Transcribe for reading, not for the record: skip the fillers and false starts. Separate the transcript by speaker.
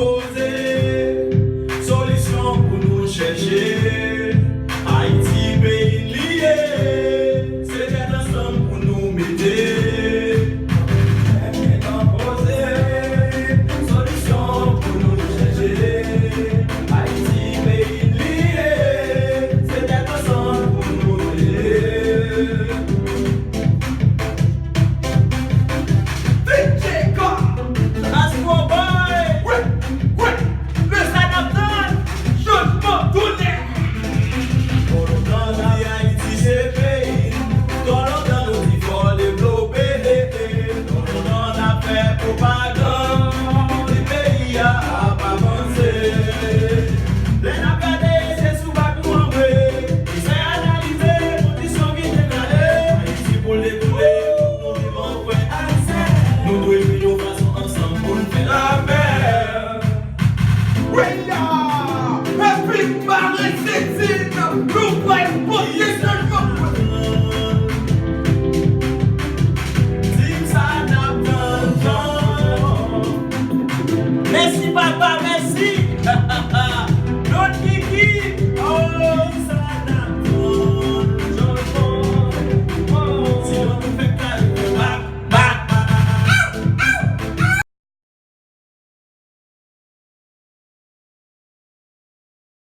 Speaker 1: composer, solution pour nous chercher. Haïti, pays lié, c'est d'être ensemble pour nous m'aider. Composer, solution pour nous chercher. Haïti, pays lié, c'est d'être ensemble pour nous aider. Merci papa, merci. Notre Kiki, oh.